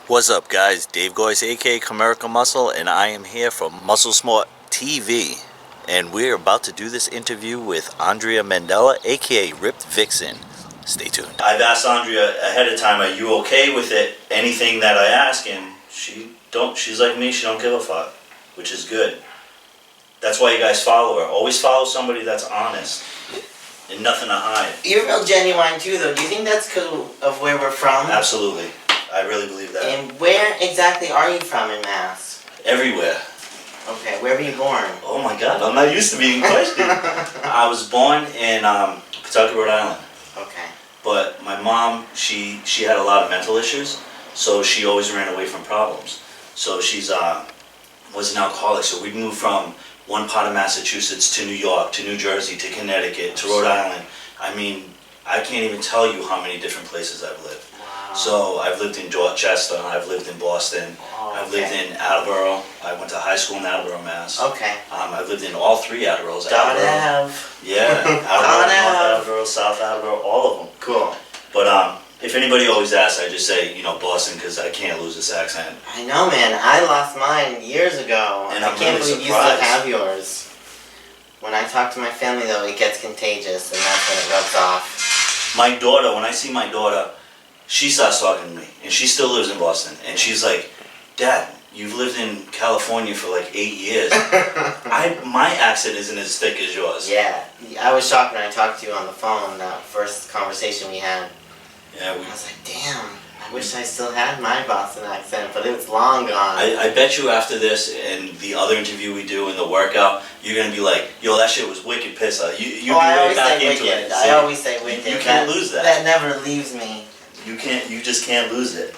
What's up, guys? Dave Gois, aka Camerica Muscle, and I am here for Muscle Smart TV. And we're about to do this interview with Andrea Mandella, aka Ripped Vixen. Stay tuned. I've asked Andrea ahead of time, are you okay with it? Anything that I ask, and she's like me, she don't give a fuck, which is good. That's why you guys follow her. Always follow somebody that's honest and nothing to hide. You're real genuine too, though. Do you think that's because of where we're from? Absolutely. I really believe that. And where exactly are you from in Mass? Everywhere. Okay, where were you born? Oh my God, I'm not used to being questioned. I was born in Kentucky, Rhode Island. Okay. But my mom, she had a lot of mental issues, so she always ran away from problems. So she's was an alcoholic. So we moved from one part of Massachusetts to New York, to New Jersey, to Connecticut, to Rhode Island. I mean, I can't even tell you how many different places I've lived. Wow. So I've lived in Dorchester, I've lived in Boston, I've lived in Attleboro. I went to high school in Attleboro, Mass. Okay. I've lived in all three Attleboros. Ave. Yeah, Attleboro, North Attleboro, South Attleboro, all of them. Cool. But if anybody always asks, I just say, Boston, because I can't lose this accent. I know, man. I lost mine years ago. And I I'm can't really believe you still surprised. have yours. When I talk to my family, though, it gets contagious, and that's when it rubs off. My daughter, when I see my daughter, she starts talking to me, and she still lives in Boston, and she's like, Dad, you've lived in California for like 8 years. My accent isn't as thick as yours. Yeah. I was shocked when I talked to you on the phone, that first conversation we had. Yeah, I was like, damn, I wish I still had my Boston accent, but it's long gone. I bet you after this and the other interview we do and the workout, you're going to be like, yo, that shit was wicked pissa. You'll be right back into it. I always say wicked. You can't lose that. That never leaves me. You just can't lose it.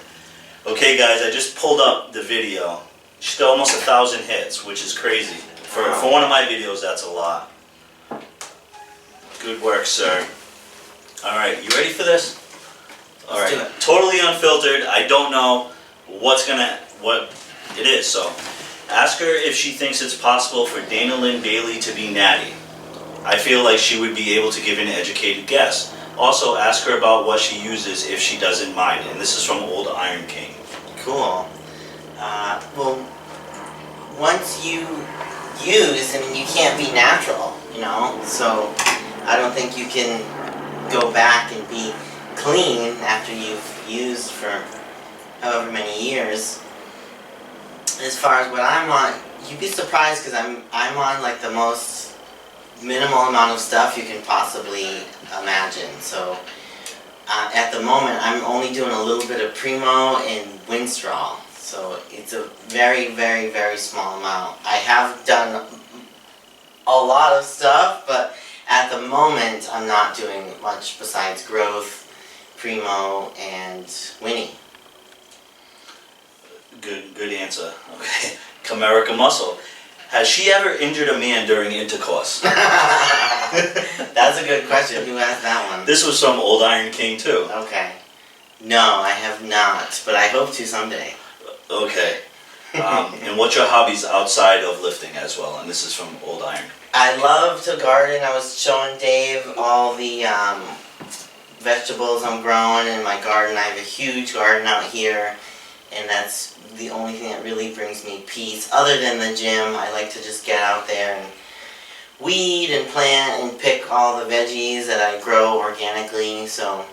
Okay, guys, I just pulled up the video. She's got almost 1,000 hits, which is crazy. For one of my videos, that's a lot. Good work, sir. All right, you ready for this? All right, Let's do it. totally unfiltered. I don't know what it is. So, ask her if she thinks it's possible for Dana Lynn Bailey to be natty. I feel like she would be able to give an educated guess. Also, ask her about what she uses if she doesn't mind. And this is from Old Iron King. Cool. Well, once you use, you can't be natural, So, I don't think you can go back and be clean after you've used for however many years. As far as what I'm on, you'd be surprised because I'm on like the most minimal amount of stuff you can possibly imagine. So at the moment I'm only doing a little bit of Primo and Winstrol. So it's a very, very, very small amount. I have done a lot of stuff, but at the moment I'm not doing much besides growth, Primo, and Winnie. Good answer. Okay. Camerica Muscle. Has she ever injured a man during intercourse? That's a good question. Who asked that one? This was from Old Iron King too. Okay. No, I have not, but I hope to someday. Okay. And what's your hobbies outside of lifting as well? And this is from Old Iron. I love to garden. I was showing Dave all the vegetables I'm growing in my garden. I have a huge garden out here, and that's the only thing that really brings me peace. Other than the gym, I like to just get out there and weed and plant and pick all the veggies that I grow organically. So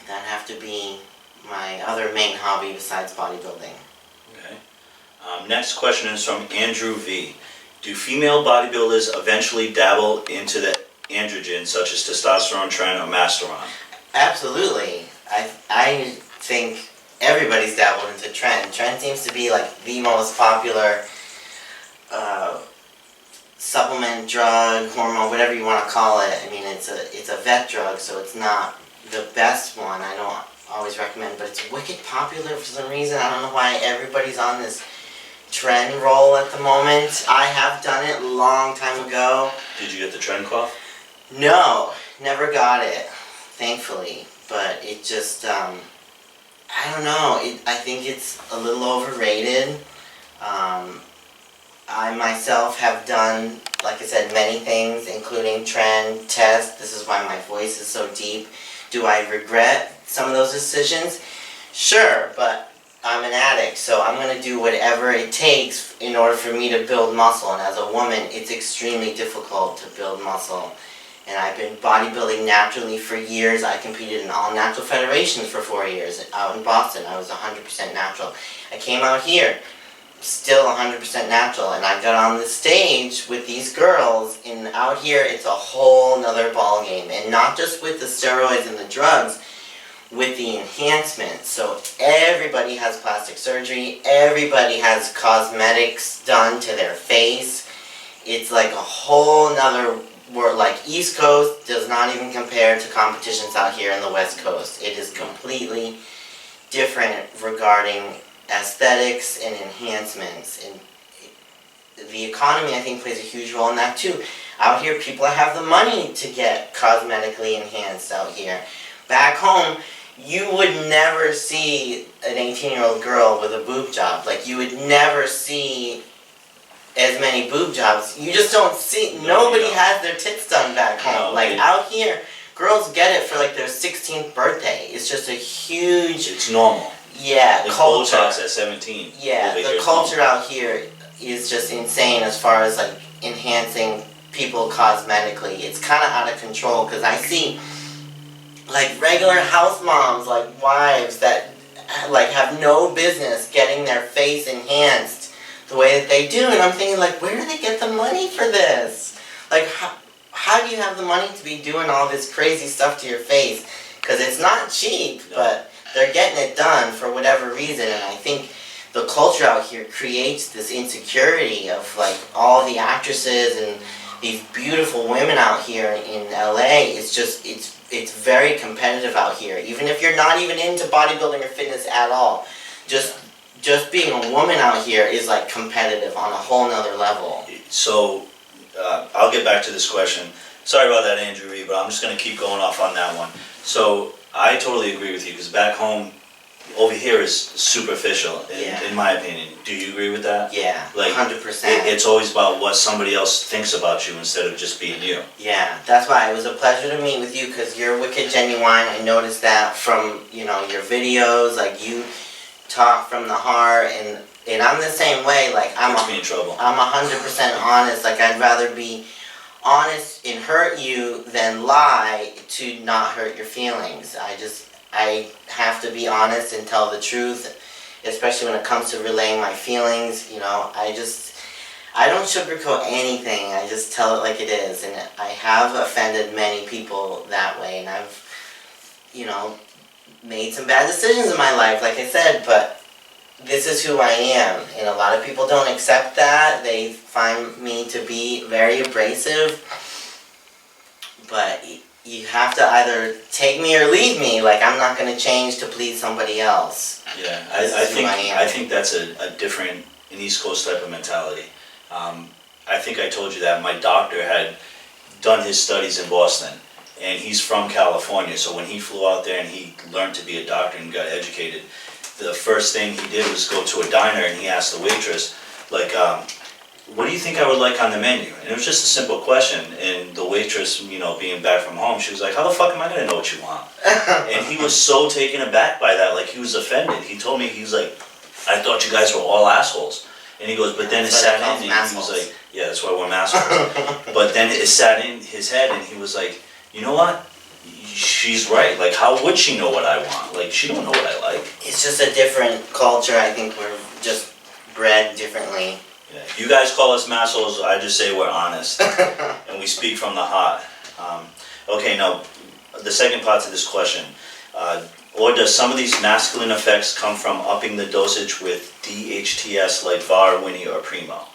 that have to be my other main hobby besides bodybuilding. Okay. Next question is from Andrew V. Do female bodybuilders eventually dabble into the androgen such as testosterone, tren, or masteron? Absolutely. I think everybody's dabbled into tren. Tren seems to be like the most popular supplement, drug, hormone, whatever you want to call it. It's a vet drug, so it's not the best one. I don't always recommend, but it's wicked popular for some reason. I don't know why everybody's on this tren roll at the moment. I have done it a long time ago. Did you get the tren cough? No, never got it, thankfully. But it just, I don't know. I think it's a little overrated. I myself have done, like I said, many things, including tren, test. This is why my voice is so deep. Do I regret some of those decisions? Sure, but I'm an addict, so I'm going to do whatever it takes in order for me to build muscle. And as a woman, it's extremely difficult to build muscle. And I've been bodybuilding naturally for years. I competed in all natural federations for 4 years. Out in Boston, I was 100% natural. I came out here, still 100% natural. And I got on the stage with these girls. And out here, it's a whole nother ball game. And not just with the steroids and the drugs, with the enhancement. So everybody has plastic surgery, everybody has cosmetics done to their face. It's like a whole nother world. Like East Coast does not even compare to competitions out here in the West Coast. It is completely different regarding aesthetics and enhancements. And the economy, I think, plays a huge role in that too. Out here, people have the money to get cosmetically enhanced out here. Back home, you would never see an 18-year-old girl with a boob job. Like, you would never see as many boob jobs. You just don't see, nobody has their tits done back home. Like, out here, girls get it for, like, their 16th birthday. It's just a huge... It's normal. Yeah, like culture. Botox at 17. Yeah, the culture out here is just insane as far as, like, enhancing people cosmetically. It's kind of out of control, because I see... like regular house moms, like wives that like have no business getting their face enhanced the way that they do, and I'm thinking, like, where do they get the money for this? Like, how do you have the money to be doing all this crazy stuff to your face? Because it's not cheap, but they're getting it done for whatever reason, and I think the culture out here creates this insecurity of like all the actresses and these beautiful women out here in LA. It's just, it's very competitive out here. Even if you're not even into bodybuilding or fitness at all, just being a woman out here is like competitive on a whole nother level. So, I'll get back to this question. Sorry about that, Andrew Reed, but I'm just going to keep going off on that one. So, I totally agree with you, because back home, over here is superficial, in my opinion. Do you agree with that? Yeah, like 100%. It's always about what somebody else thinks about you instead of just being you. Yeah, that's why it was a pleasure to meet with you, because you're wicked genuine. I noticed that from, you know, your videos. Like, you talk from the heart, and I'm the same way. Like, I'm 100% honest. Like, I'd rather be honest and hurt you than lie to not hurt your feelings. I have to be honest and tell the truth, especially when it comes to relaying my feelings. You know, I don't sugarcoat anything. I just tell it like it is, and I have offended many people that way, and I've, you know, made some bad decisions in my life, like I said, but this is who I am, and a lot of people don't accept that. They find me to be very abrasive, but you have to either take me or leave me. Like, I'm not going to change to please somebody else. Yeah, I think that's a different, an East Coast type of mentality. I think I told you that my doctor had done his studies in Boston, and he's from California, so when he flew out there and he learned to be a doctor and got educated, the first thing he did was go to a diner and he asked the waitress, like, what do you think I would like on the menu? And it was just a simple question, and the waitress, you know, being back from home, she was like, how the fuck am I going to know what you want? And he was so taken aback by that, like he was offended. He told me, he was like, I thought you guys were all assholes. And he goes, but then it sat in, and he was like, yeah, that's why we're assholes. But then it sat in his head, and he was like, you know what? She's right. Like, how would she know what I want? Like, she don't know what I like. It's just a different culture. I think we're just bred differently. Yeah. You guys call us massholes, I just say we're honest. And we speak from the heart. Okay, now, the second part to this question. Or does some of these masculine effects come from upping the dosage with DHTs like VAR, Winnie, or Primo?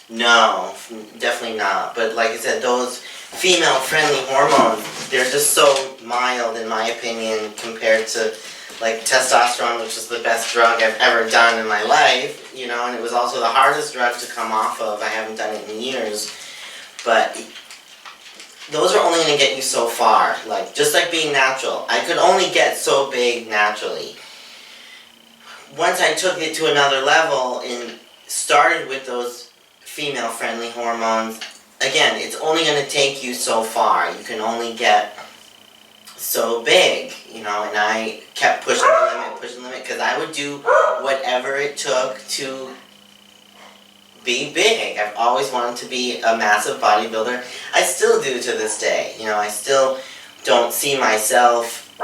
No, definitely not. But like I said, those female-friendly hormones, they're just so mild, in my opinion, compared to like testosterone, which is the best drug I've ever done in my life, you know, and it was also the hardest drug to come off of. I haven't done it in years. But those are only going to get you so far. Like, just like being natural. I could only get so big naturally. Once I took it to another level and started with those female-friendly hormones, again, it's only going to take you so far. You can only get so big, you know, and I kept pushing the limit, because I would do whatever it took to be big. I've always wanted to be a massive bodybuilder. I still do to this day. You know, I still don't see myself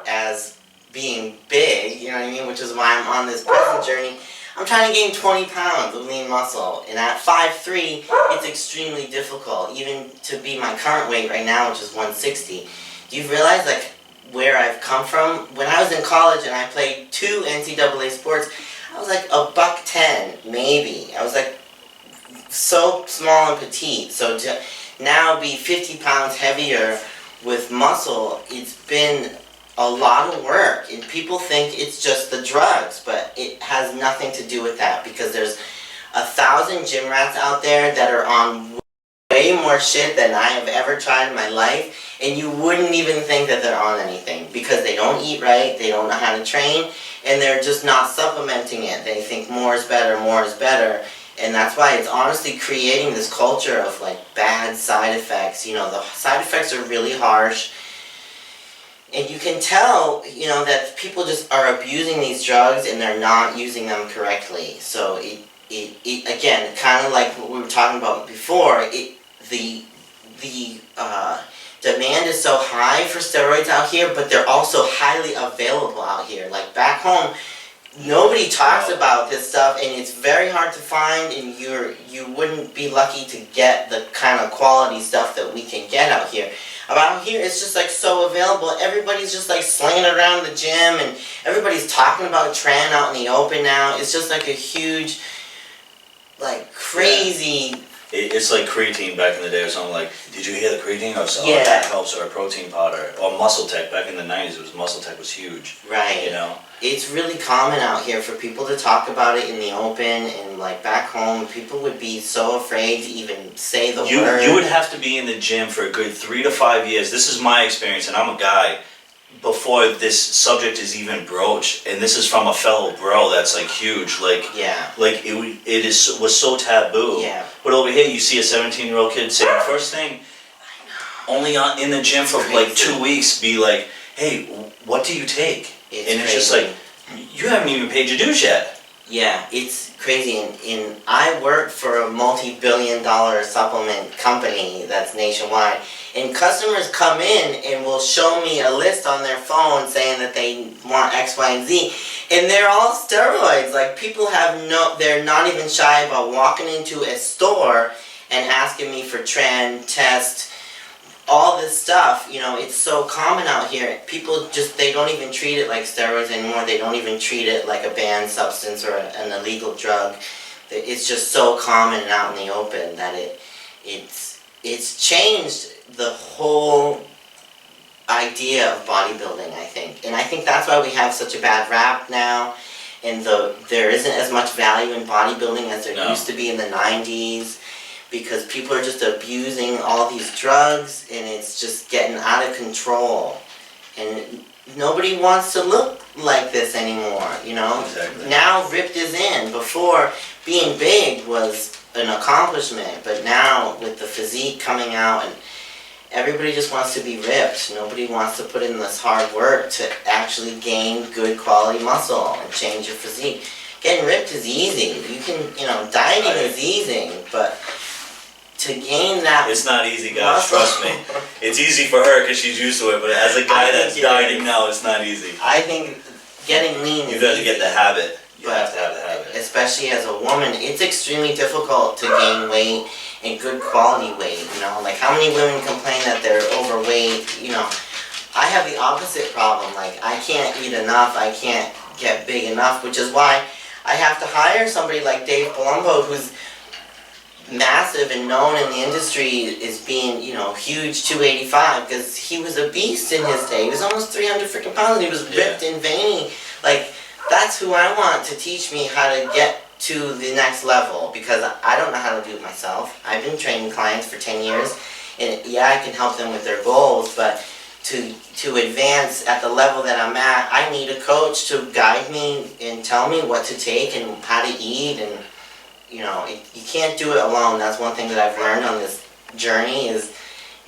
as being big, you know what I mean, which is why I'm on this present journey. I'm trying to gain 20 pounds of lean muscle, and at 5'3", it's extremely difficult, even to be my current weight right now, which is 160. Do you realize, like, where I've come from? When I was in college and I played 2 NCAA sports, I was like a $110, maybe. I was like so small and petite. So to now be 50 pounds heavier with muscle, it's been a lot of work. And people think it's just the drugs, but it has nothing to do with that, because there's 1,000 gym rats out there that are on way more shit than I have ever tried in my life, and you wouldn't even think that they're on anything, because they don't eat right, they don't know how to train, and they're just not supplementing it. They think more is better, and that's why it's honestly creating this culture of like bad side effects. You know, the side effects are really harsh, and you can tell, you know, that people just are abusing these drugs and they're not using them correctly. So it again, kind of like what we were talking about before, the demand is so high for steroids out here, but they're also highly available out here. Like back home, nobody talks about this stuff, and it's very hard to find, and you wouldn't be lucky to get the kind of quality stuff that we can get out here. About here, it's just like so available. Everybody's just like slinging it around the gym, and everybody's talking about tren out in the open now. It's just like a huge, like crazy. Yeah. It's like creatine back in the day or something. Like, did you hear the creatine? Or so Yeah. That helps, or a protein powder, or Muscle Tech. Back in the 90s, it was Muscle Tech was huge. Right. You know. It's really common out here for people to talk about it in the open, and like back home, people would be so afraid to even say the word. You would have to be in the gym for a good 3 to 5 years. This is my experience, and I'm a guy, before this subject is even broached, and this is from a fellow bro that's like huge. Like, yeah. Like was so taboo. Yeah. But over here, you see a 17-year-old kid say the first thing, only in the gym for like 2 weeks, be like, hey, what do you take? And it's just like, you haven't even paid your dues yet. Yeah, it's crazy. And I work for a multi-billion-dollar supplement company that's nationwide. And customers come in and will show me a list on their phone saying that they want X, Y, and Z. And they're all steroids. Like, people they're not even shy about walking into a store and asking me for tren, test, all this stuff. You know, it's so common out here. People they don't even treat it like steroids anymore. They don't even treat it like a banned substance or an illegal drug. It's just so common and out in the open that it's changed the whole idea of bodybuilding, I think. And I think that's why we have such a bad rap now, and there isn't as much value in bodybuilding as there used to be in the 90s. Because people are just abusing all these drugs, and it's just getting out of control. And nobody wants to look like this anymore, you know? Exactly. Now ripped is in. Before, being big was an accomplishment, but now with the physique coming out, and everybody just wants to be ripped. Nobody wants to put in this hard work to actually gain good quality muscle and change your physique. Getting ripped is easy. You can, dieting is easy, but to gain that... It's not easy, guys, trust me. It's easy for her because she's used to it, but as a guy that's dieting now, it's not easy. I think getting lean is you got to easy, get the habit. You but have to have the habit. especially as a woman, it's extremely difficult to gain weight and good quality weight, Like, how many women complain that they're overweight, I have the opposite problem. Like, I can't eat enough, I can't get big enough, which is why I have to hire somebody like Dave Palumbo, who's massive and known in the industry as being, huge 285, because he was a beast in his day. He was almost 300 freaking pounds. He was ripped and veiny. Like, that's who I want to teach me how to get to the next level, because I don't know how to do it myself. I've been training clients for 10 years, and yeah, I can help them with their goals, but to advance at the level that I'm at, I need a coach to guide me and tell me what to take and how to eat, and you can't do it alone. That's one thing that I've learned on this journey is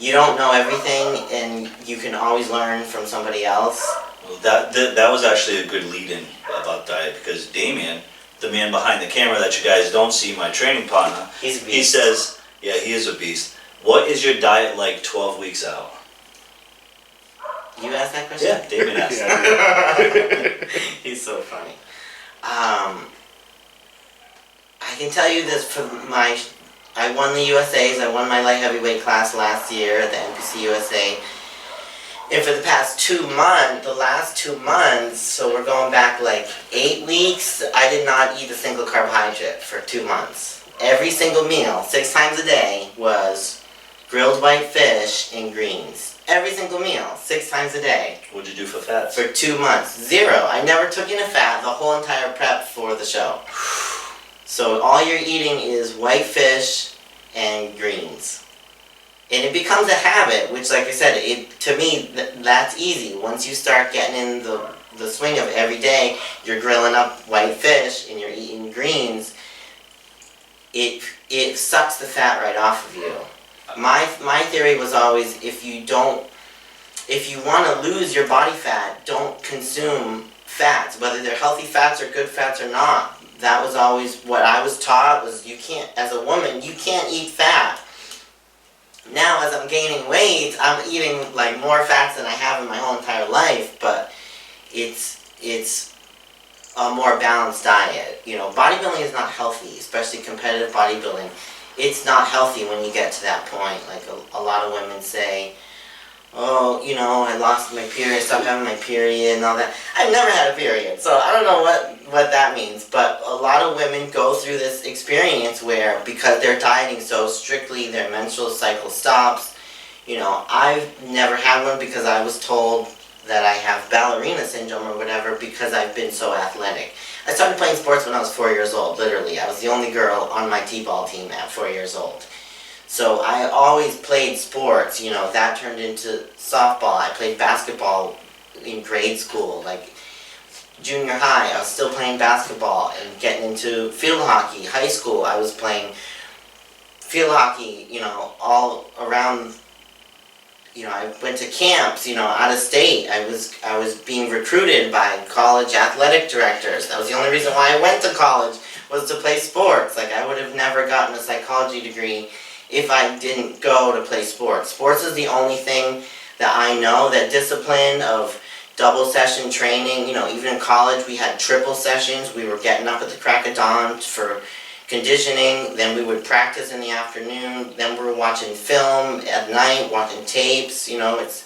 you don't know everything, and you can always learn from somebody else. Well, that was actually a good lead-in about diet, because Damien, the man behind the camera that you guys don't see, my training partner, He's a beast. he says, yeah, he is a beast. What is your diet like 12 weeks out? You asked that question? Yeah, Damien asked. He's so funny. I can tell you this I won the USAs. I won my light heavyweight class last year at the NPC USA. And for the last 2 months, so we're going back like 8 weeks, I did not eat a single carbohydrate for 2 months. Every single meal, 6 times a day, was grilled white fish and greens. Every single meal, 6 times a day. What'd you do for fats? For 2 months. 0. I never took in a fat the whole entire prep for the show. So all you're eating is white fish and greens. And it becomes a habit, which, like I said, to me, that's easy. Once you start getting in the swing of every day, you're grilling up white fish and you're eating greens, it sucks the fat right off of you. My theory was always, if you want to lose your body fat, don't consume fats, whether they're healthy fats or good fats or not. That was always what I was taught, was you can't, as a woman, you can't eat fat. Now, as I'm gaining weight, I'm eating like more fats than I have in my whole entire life, but it's a more balanced diet. You know, bodybuilding is not healthy, especially competitive bodybuilding. It's not healthy when you get to that point. Like a lot of women say, oh, you know, I lost my period, stopped having my period and all that. I've never had a period, so I don't know what that means. But a lot of women go through this experience where, because they're dieting so strictly, their menstrual cycle stops. You know, I've never had one because I was told that I have ballerina syndrome or whatever because I've been so athletic. I started playing sports when I was 4 years old, literally. I was the only girl on my t-ball team at 4 years old. So I always played sports, you know, that turned into softball. I played basketball in grade school, like junior high, I was still playing basketball and getting into field hockey. High school, I was playing field hockey, you know, all around, you know, I went to camps, you know, out of state. I was being recruited by college athletic directors. That was the only reason why I went to college, was to play sports. Like, I would have never gotten a psychology degree if I didn't go to play sports. Sports is the only thing that I know, that discipline of double session training. You know, even in college we had triple sessions. We were getting up at the crack of dawn for conditioning, then we would practice in the afternoon, then we were watching film at night, watching tapes. You know, it's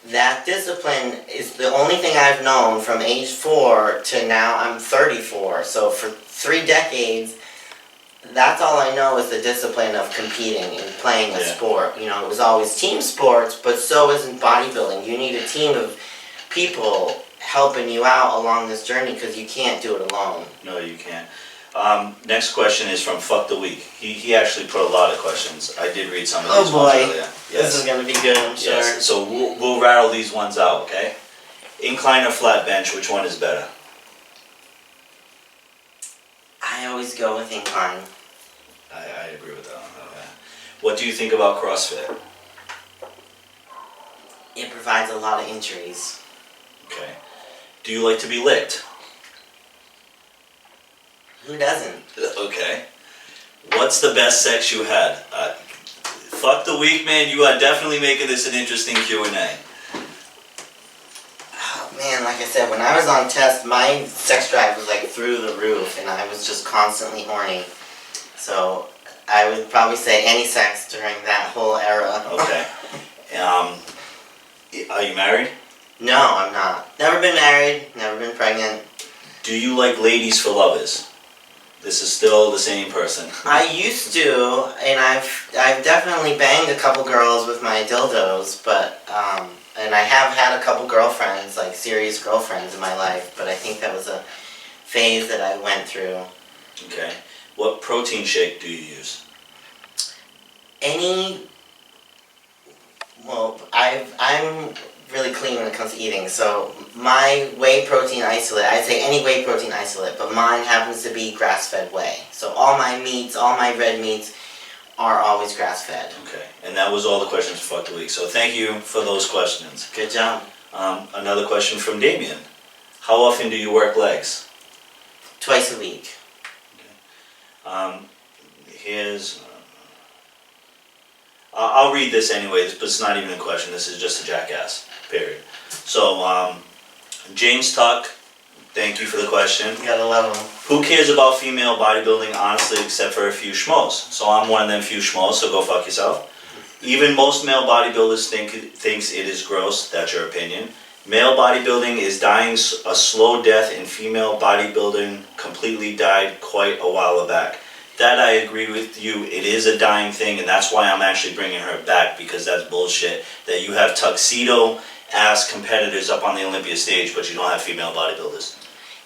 that discipline is the only thing I've known from age 4 to now I'm 34. So for 3 decades, that's all I know, is the discipline of competing and playing a sport. You know, it was always team sports, but so isn't bodybuilding. You need a team of people helping you out along this journey, because you can't do it alone. No, you can't. Next question is from Fuck the Week. He actually put a lot of questions. I did read some of these ones earlier. Yes. This is going to be good, I'm sure. Yes. So we'll rattle these ones out, okay? Incline or flat bench, which one is better? I always go with incline. I agree with that one. Okay. What do you think about CrossFit? It provides a lot of injuries. Okay. Do you like to be licked? Who doesn't? Okay. What's the best sex you had? Fuck the Week, man. You are definitely making this an interesting Q&A. Man, like I said, when I was on test, my sex drive was like through the roof, and I was just constantly horny. So I would probably say any sex during that whole era. Okay. Are you married? No, I'm not. Never been married, never been pregnant. Do you like ladies for lovers? This is still the same person. I used to, and I've definitely banged a couple girls with my dildos, but and I have had a couple girlfriends, like serious girlfriends in my life, but I think that was a phase that I went through. Okay. What protein shake do you use? I'm really clean when it comes to eating, so my whey protein isolate, I'd say any whey protein isolate, but mine happens to be grass-fed whey. So all my meats, all my red meats are always grass-fed. Okay, and that was all the questions for Fuck the Week. So thank you for those questions. Good job. Another question from Damien. How often do you work legs? Twice a week. Okay. Here's... I'll read this anyway, but it's not even a question. This is just a jackass, period. So, James Tuck, thank you for the question. You gotta love them. Who cares about female bodybuilding, honestly, except for a few schmoes? So I'm one of them few schmoes, so go fuck yourself. Even most male bodybuilders thinks it is gross. That's your opinion. Male bodybuilding is dying a slow death, and female bodybuilding completely died quite a while back. That I agree with you. It is a dying thing, and that's why I'm actually bringing her back, because that's bullshit. That you have tuxedo-ass competitors up on the Olympia stage, but you don't have female bodybuilders.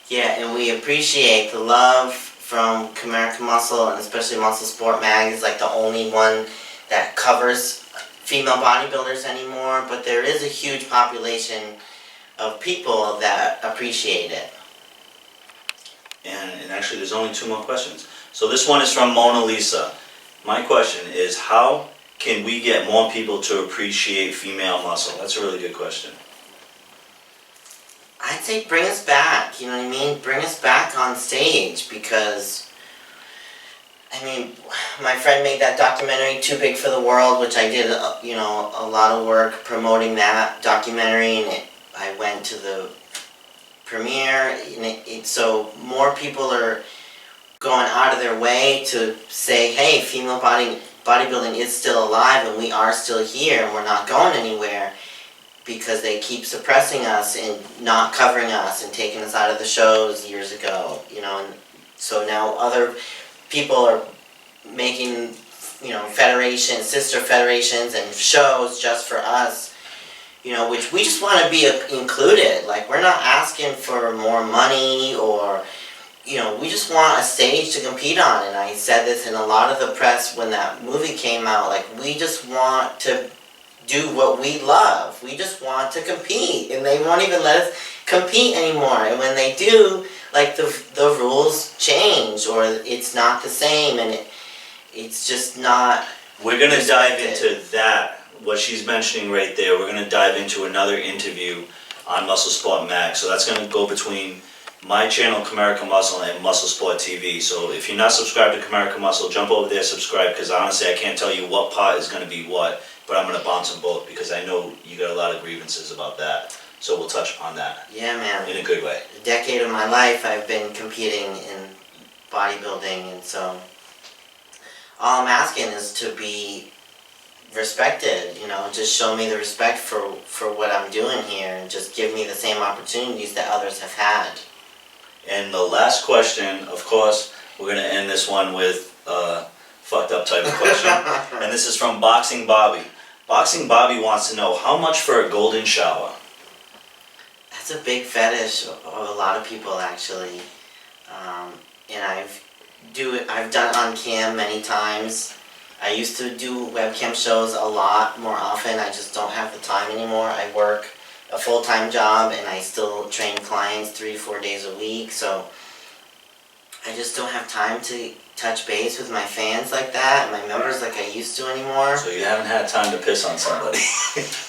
Yeah, and we appreciate the love from Camerica Muscle, and especially Muscle Sport Mag is like the only one that covers female bodybuilders anymore, but there is a huge population of people that appreciate it. And actually there's only 2 more questions. So this one is from Mona Lisa. My question is, how can we get more people to appreciate female muscle? That's a really good question. I'd say bring us back, you know what I mean? Bring us back on stage, because, I mean, my friend made that documentary, Too Big for the World, which I did, you know, a lot of work promoting that documentary, and I went to the premiere, and so more people are going out of their way to say, hey, female bodybuilding is still alive, and we are still here, and we're not going anywhere, because they keep suppressing us and not covering us and taking us out of the shows years ago, you know, and so now other people are making, you know, federations, sister federations and shows just for us, you know, which we just want to be included. Like, we're not asking for more money, or, you know, we just want a stage to compete on. And I said this in a lot of the press when that movie came out, like, we just want to do what we love. We just want to compete, and they won't even let us compete anymore. And when they do, like, the rules change, or it's not the same, and it's just not. We're gonna dive into that, what she's mentioning right there. We're gonna dive into another interview on Muscle Sport Mag. So that's gonna go between my channel, Camerica Muscle, and Muscle Sport TV. So if you're not subscribed to Camerica Muscle, jump over there, subscribe, because honestly I can't tell you what part is gonna be what. But I'm going to bounce them both, because I know you got a lot of grievances about that. So we'll touch on that. Yeah, man. In a good way. A decade of my life I've been competing in bodybuilding, and so all I'm asking is to be respected, you know, just show me the respect for what I'm doing here, and just give me the same opportunities that others have had. And the last question, of course, we're going to end this one with a fucked up type of question. And this is from Boxing Bobby. Boxing Bobby wants to know, how much for a golden shower? That's a big fetish of a lot of people, actually. And I've done it on cam many times. I used to do webcam shows a lot more often. I just don't have the time anymore. I work a full-time job, and I still train clients 3 to 4 days a week, so I just don't have time to touch base with my fans like that, my members, like I used to anymore. So you haven't had time to piss on somebody.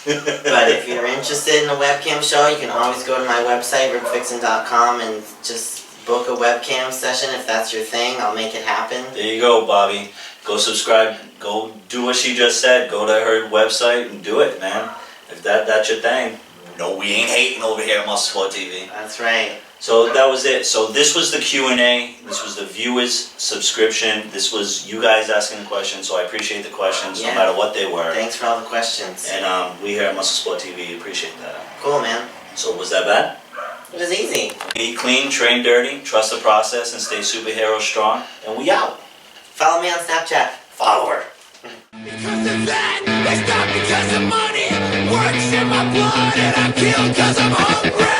But if you're interested in a webcam show, you can always go to my website, rickvixen.com, and just book a webcam session if that's your thing. I'll make it happen. There you go, Bobby. Go subscribe. Go do what she just said. Go to her website and do it, man. If that's your thing. No, we ain't hating over here at Muscle Sport TV. That's right. So that was it. So this was the Q&A. This was the viewers' subscription. This was you guys asking the questions. So I appreciate the questions, no matter what they were. Thanks for all the questions. And we here at Muscle Sport TV appreciate that. Cool, man. So was that bad? It was easy. Eat clean, train dirty, trust the process, and stay superhero strong. And we out. Follow me on Snapchat. Follow her. Because of that, it's not because of money. Works in my blood, and I kill because I'm hungry.